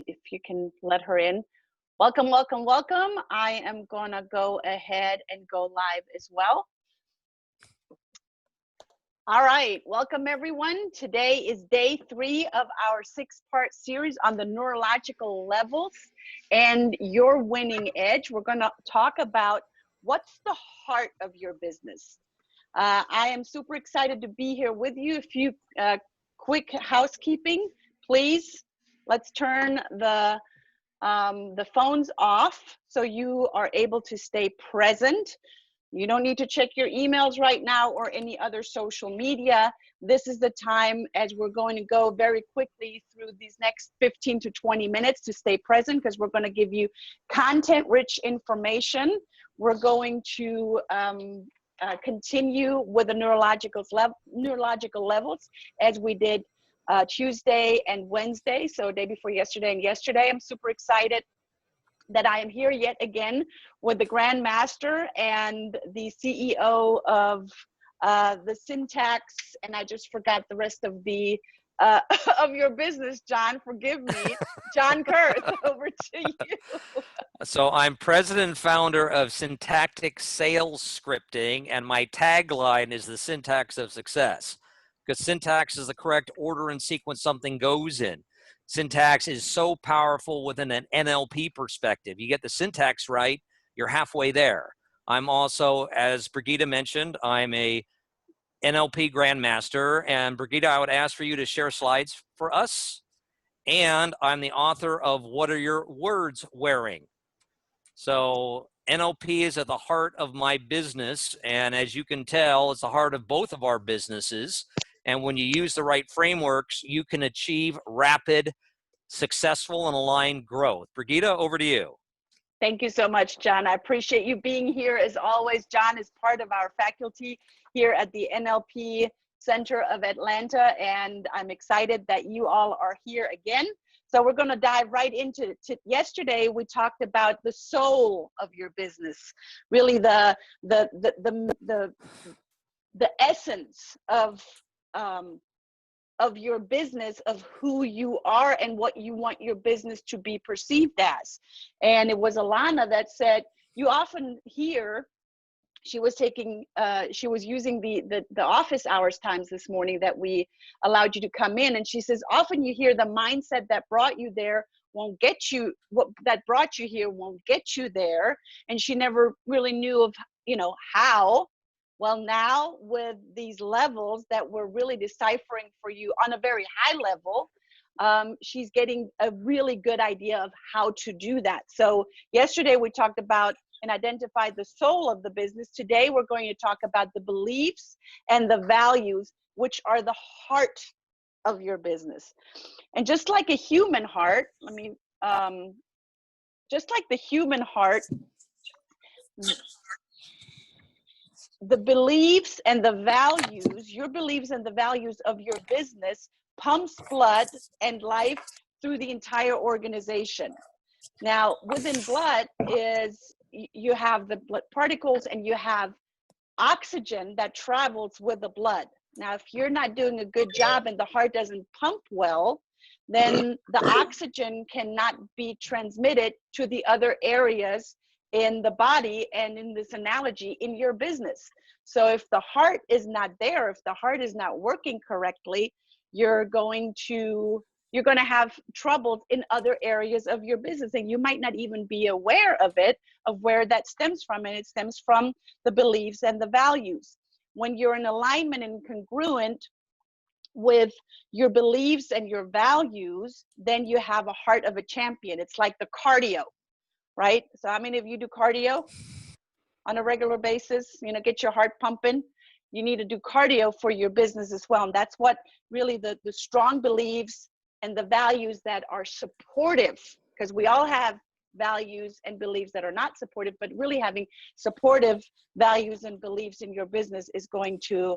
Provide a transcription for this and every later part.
if you can let her in. Welcome, welcome, welcome. I am gonna go ahead and go live as well. All right, welcome everyone. Today is day 3 of our 6-part series on the neurological levels and your winning edge. We're gonna talk about what's the heart of your business. I am super excited to be here with you. A few quick housekeeping, please. Let's turn the phones off so you are able to stay present. You don't need to check your emails right now or any other social media. This is the time, as we're going to go very quickly through these next 15 to 20 minutes, to stay present, because we're going to give you content-rich information. We're going to continue with the neurological levels as we did Tuesday and Wednesday, so day before yesterday and yesterday. I'm super excited that I am here yet again with the Grand Master and the CEO of the Syntax, and I just forgot the rest of the of your business, John. Forgive me, John Kurth. Over to you. So I'm president and founder of Syntactic Sales Scripting, and my tagline is the syntax of success, because syntax is the correct order and sequence something goes in. Syntax is so powerful within an NLP perspective. You get the syntax right, you're halfway there. I'm also, as Brigitta mentioned, I'm a NLP Grandmaster, and Brigitta, I would ask for you to share slides for us. And I'm the author of What Are Your Words Wearing? So NLP is at the heart of my business, and as you can tell, it's the heart of both of our businesses. And when you use the right frameworks, you can achieve rapid, successful, and aligned growth. Brigitta, over to you. Thank you so much, John. I appreciate you being here. As always, John is part of our faculty here at the NLP Center of Atlanta, and I'm excited that you all are here again. So we're going to dive right into it. Yesterday, we talked about the soul of your business, really the essence of your business, of who you are and what you want your business to be perceived as. And it was Alana that said, you often hear, she was using the office hours times this morning that we allowed you to come in. And she says, often you hear the mindset that brought you there won't get you, that brought you here won't get you there. And she never really knew of, how. Well, now with these levels that we're really deciphering for you on a very high level, she's getting a really good idea of how to do that. So yesterday we talked about and identified the soul of the business. Today we're going to talk about the beliefs and the values, which are the heart of your business. And just like a human heart, just like the human heart, the beliefs and the values, your beliefs and the values of your business pumps blood and life through the entire organization. Now, within blood is, you have the blood particles and you have oxygen that travels with the blood. Now, if you're not doing a good job and the heart doesn't pump well, then the oxygen cannot be transmitted to the other areas in the body, and in this analogy, in your business. So if the heart is not there, if the heart is not working correctly, you're going to have troubles in other areas of your business, and you might not even be aware of it, of where that stems from. And it stems from the beliefs and the values. When you're in alignment and congruent with your beliefs and your values, then you have a heart of a champion. It's like the cardio, right? So how many of you do cardio on a regular basis? Get your heart pumping. You need to do cardio for your business as well. And that's what really the strong beliefs and the values that are supportive, because we all have values and beliefs that are not supportive, but really having supportive values and beliefs in your business is going to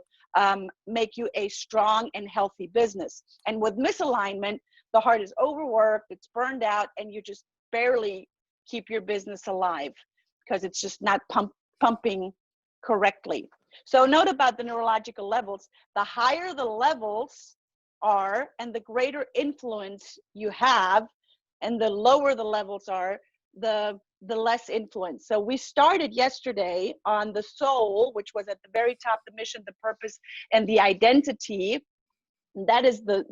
make you a strong and healthy business. And with misalignment, the heart is overworked, it's burned out, and you just barely keep your business alive because it's just not pumping correctly. So note about the neurological levels. The higher the levels are and the greater influence you have and the lower the levels are, the less influence. So we started yesterday on the soul, which was at the very top, the mission, the purpose, and the identity. That is the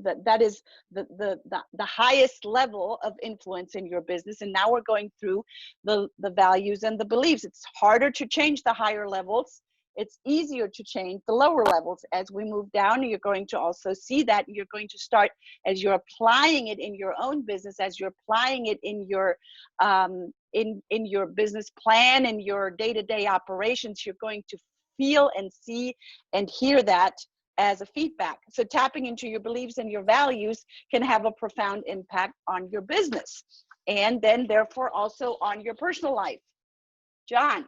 highest level of influence in your business. And now we're going through the values and the beliefs. It's harder to change the higher levels. It's easier to change the lower levels. As we move down, you're going to also see that. You're going to start, as you're applying it in your own business, as you're applying it in your in your business plan and your day-to-day operations, you're going to feel and see and hear that as a feedback. So tapping into your beliefs and your values can have a profound impact on your business, and then therefore also on your personal life. John.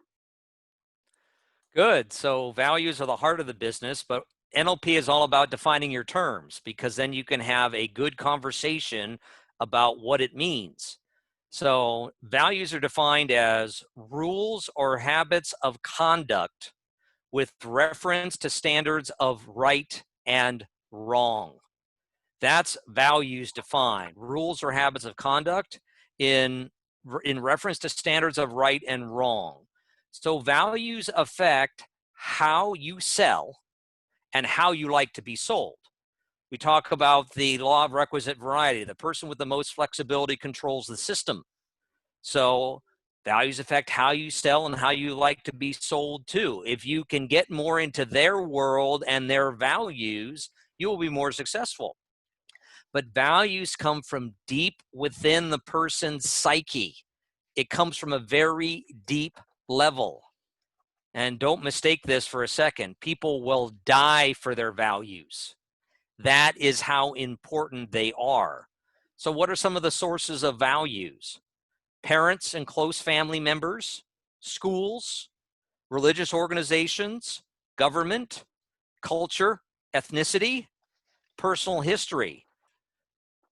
Good. So values are the heart of the business, but NLP is all about defining your terms, because then you can have a good conversation about what it means. So values are defined as rules or habits of conduct with reference to standards of right and wrong. That's values defined. Rules or habits of conduct in reference to standards of right and wrong. So values affect how you sell and how you like to be sold. We talk about the law of requisite variety. The person with the most flexibility controls the system. So values affect how you sell and how you like to be sold too. If you can get more into their world and their values, you will be more successful. But values come from deep within the person's psyche. It comes from a very deep level. And don't mistake this for a second. People will die for their values. That is how important they are. So what are some of the sources of values? Parents and close family members, schools, religious organizations, government, culture, ethnicity, personal history.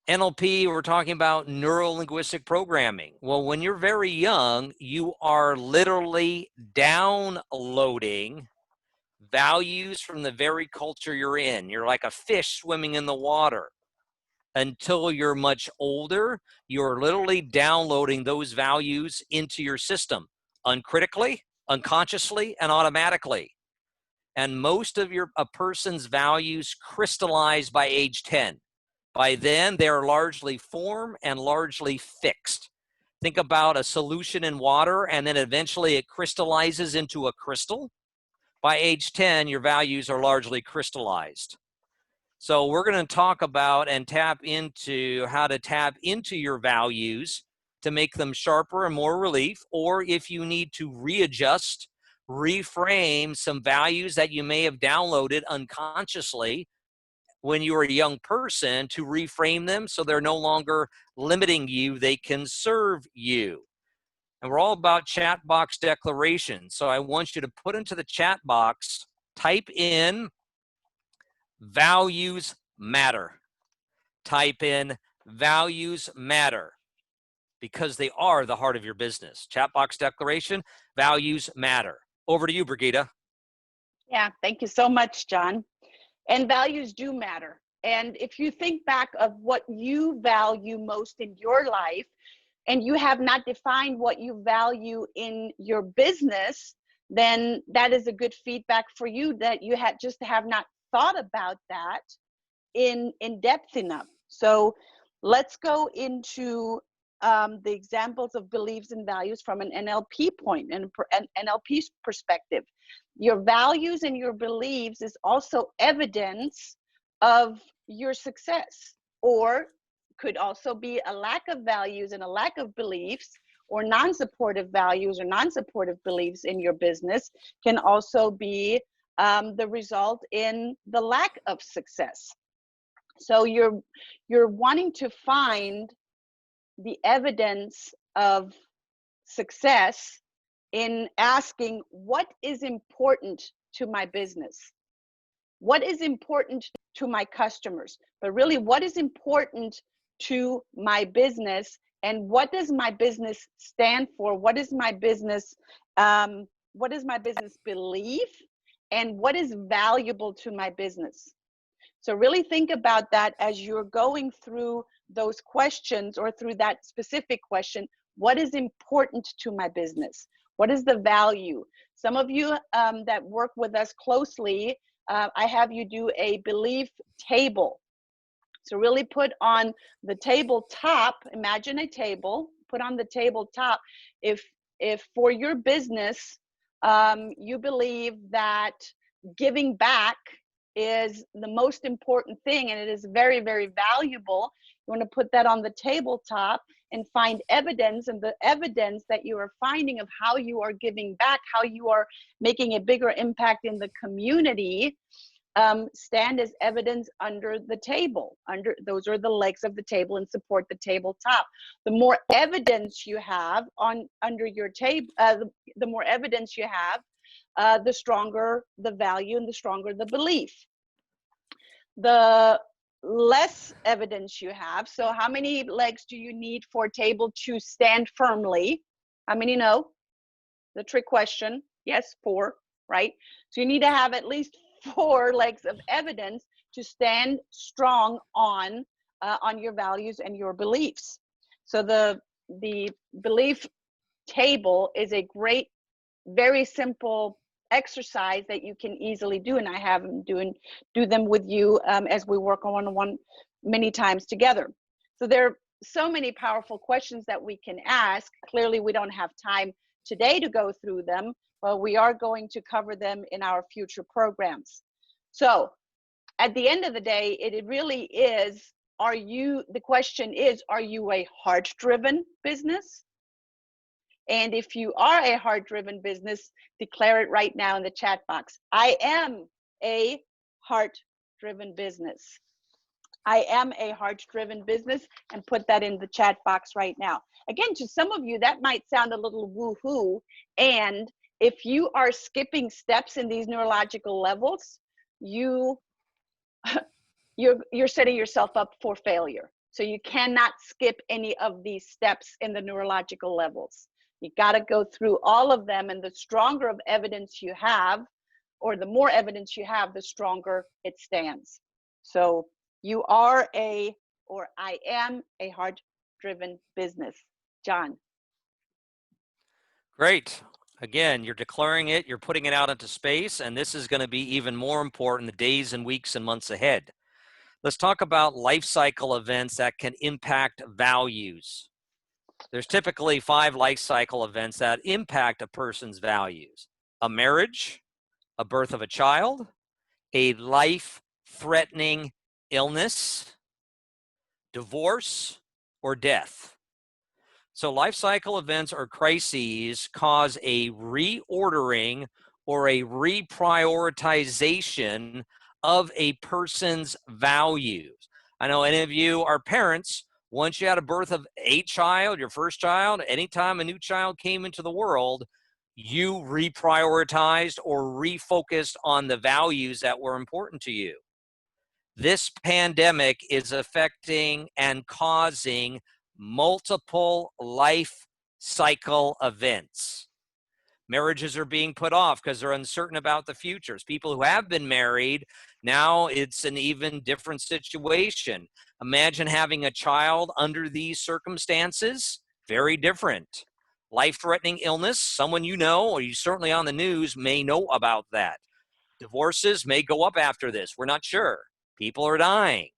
NLP, we're talking about neuro-linguistic programming. Well, when you're very young, you are literally downloading values from the very culture you're in. You're like a fish swimming in the water. Until you're much older, you're literally downloading those values into your system uncritically, unconsciously, and automatically. And most of a person's values crystallize by age 10. By then, they're largely formed and largely fixed. Think about a solution in water, and then eventually it crystallizes into a crystal. By age 10, your values are largely crystallized. So we're going to talk about and tap into how to tap into your values to make them sharper and more relief, or if you need to readjust, reframe some values that you may have downloaded unconsciously when you were a young person, to reframe them so they're no longer limiting you, they can serve you. And we're all about chat box declarations. So I want you to put into the chat box, type in values matter. Type in values matter, because they are the heart of your business. Chat box declaration, values matter. Over to you, Brigitta. Yeah, thank you so much, John. And values do matter. And if you think back of what you value most in your life, and you have not defined what you value in your business, then that is a good feedback for you, that you have not thought about that in depth enough. So let's go into the examples of beliefs and values from an NLP point and an NLP perspective. Your values and your beliefs is also evidence of your success, or could also be a lack of values and a lack of beliefs, or non-supportive values or non-supportive beliefs in your business can also be the result in the lack of success. So you're wanting to find the evidence of success in asking, what is important to my business? What is important to my customers? But really, what is important to my business, and what does my business stand for? What is my business belief, and what is valuable to my business? So really think about that as you're going through those questions, or through that specific question, what is important to my business? What is the value? Some of you that work with us closely, I have you do a belief table. So really put on the tabletop, imagine a table, put on the tabletop, if for your business, you believe that giving back is the most important thing and it is very, very valuable, you want to put that on the tabletop and find evidence, and the evidence that you are finding of how you are giving back, how you are making a bigger impact in the community, stand as evidence under the table. Those are the legs of the table and support the tabletop. The more evidence you have under your table, the more evidence you have, the stronger the value and the stronger the belief. The less evidence you have, so how many legs do you need for a table to stand firmly? How many know? The trick question. Yes, 4, right? So you need to have at least 4 legs of evidence to stand strong on your values and your beliefs. So the belief table is a great, very simple exercise that you can easily do, and I have them do them with you as we work on one-on-one many times together. So there are so many powerful questions that we can ask. Clearly, we don't have time today to go through them, but we are going to cover them in our future programs. So at the end of the day, it really is, the question is, are you a heart-driven business? And if you are a heart-driven business, declare it right now in the chat box. I am a heart-driven business. I am a heart-driven business, and put that in the chat box right now. Again, to some of you, that might sound a little woo-hoo. And if you are skipping steps in these neurological levels, you're setting yourself up for failure. So you cannot skip any of these steps in the neurological levels. You got to go through all of them, and the stronger of evidence you have, or the more evidence you have, the stronger it stands. So you are I am a heart-driven business. John. Great. Again, you're declaring it, you're putting it out into space, and this is going to be even more important in the days and weeks and months ahead. Let's talk about life cycle events that can impact values. There's typically 5 life cycle events that impact a person's values: a marriage, a birth of a child, a life-threatening illness, divorce, or death. So life cycle events or crises cause a reordering or a reprioritization of a person's values. I know any of you are parents. Once you had a birth of a child, your first child, anytime a new child came into the world, you reprioritized or refocused on the values that were important to you. This pandemic is affecting and causing multiple life cycle events. Marriages are being put off because they're uncertain about the futures. People who have been married, now it's an even different situation. Imagine having a child under these circumstances. Very different. Life-threatening illness, someone you know, or you certainly on the news may know about that. Divorces may go up after this. We're not sure. People are dying.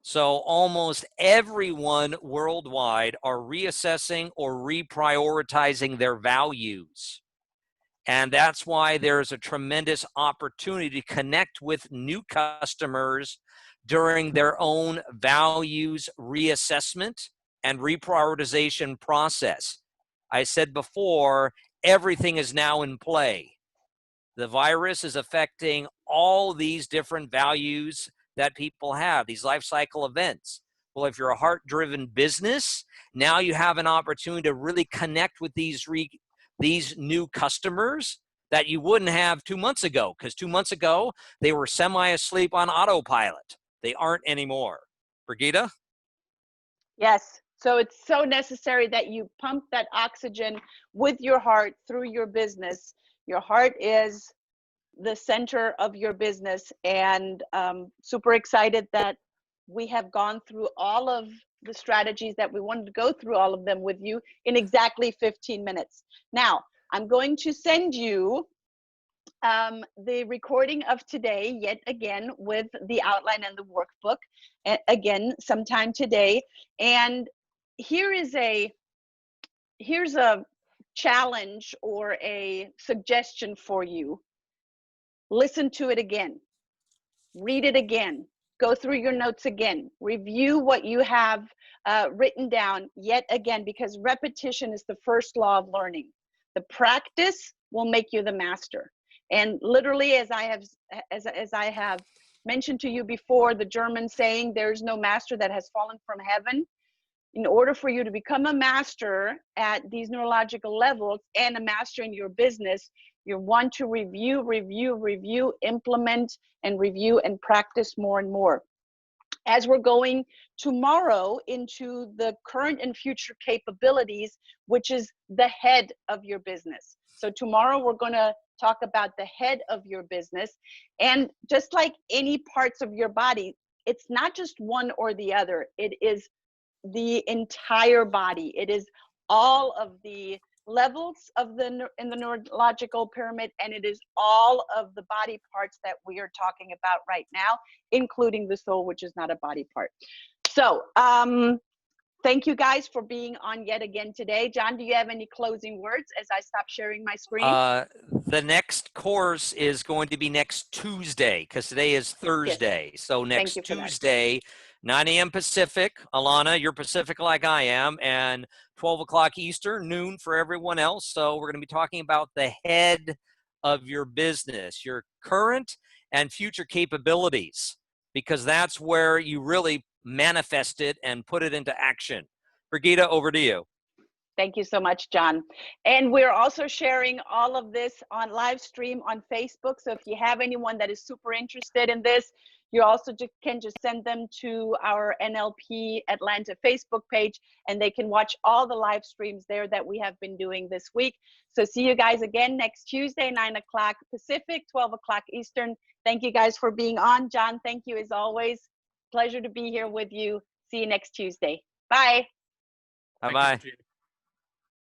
So almost everyone worldwide are reassessing or reprioritizing their values. And that's why there's a tremendous opportunity to connect with new customers during their own values reassessment and reprioritization process. I said before, everything is now in play. The virus is affecting all these different values that people have, these life cycle events. Well, if you're a heart-driven business, now you have an opportunity to really connect with these new customers that you wouldn't have 2 months ago, because 2 months ago, they were semi-asleep on autopilot. They aren't anymore. Brigitta? Yes. So it's so necessary that you pump that oxygen with your heart through your business. Your heart is the center of your business, and super excited that we have gone through all of the strategies that we wanted to go through all of them with you in exactly 15 minutes. Now, I'm going to send you the recording of today, yet again, with the outline and the workbook, again, sometime today. And here's a challenge or a suggestion for you. Listen to it again. Read it again. Go through your notes again. Review what you have written down yet again, because repetition is the first law of learning. The practice will make you the master. And literally, as I have mentioned to you before, the German saying, "There's no master that has fallen from heaven." In order for you to become a master at these neurological levels and a master in your business, you want to review, implement, and review and practice more and more. As we're going tomorrow into the current and future capabilities, which is the head of your business. So tomorrow we're going to talk about the head of your business. And just like any parts of your body, it's not just one or the other. It is the entire body. It is all of the levels of in the neurological pyramid, and it is all of the body parts that we are talking about right now, including the soul, which is not a body part. So thank you guys for being on yet again today. John, do you have any closing words as I stop sharing my screen? The next course is going to be next Tuesday, because today is Thursday. Yes. So next Tuesday, 9 a.m. Pacific. Alana, you're Pacific like I am, and 12 o'clock Eastern, noon for everyone else. So we're going to be talking about the head of your business, your current and future capabilities, because that's where you really manifest it and put it into action. Brigitta, over to you. Thank you so much, John. And we're also sharing all of this on live stream on Facebook. So if you have anyone that is super interested in this, you also can just send them to our NLP Atlanta Facebook page, and they can watch all the live streams there that we have been doing this week. So see you guys again next Tuesday, 9 o'clock Pacific, 12 o'clock Eastern. Thank you guys for being on. John, thank you as always. Pleasure to be here with you. See you next Tuesday. Bye. Bye-bye.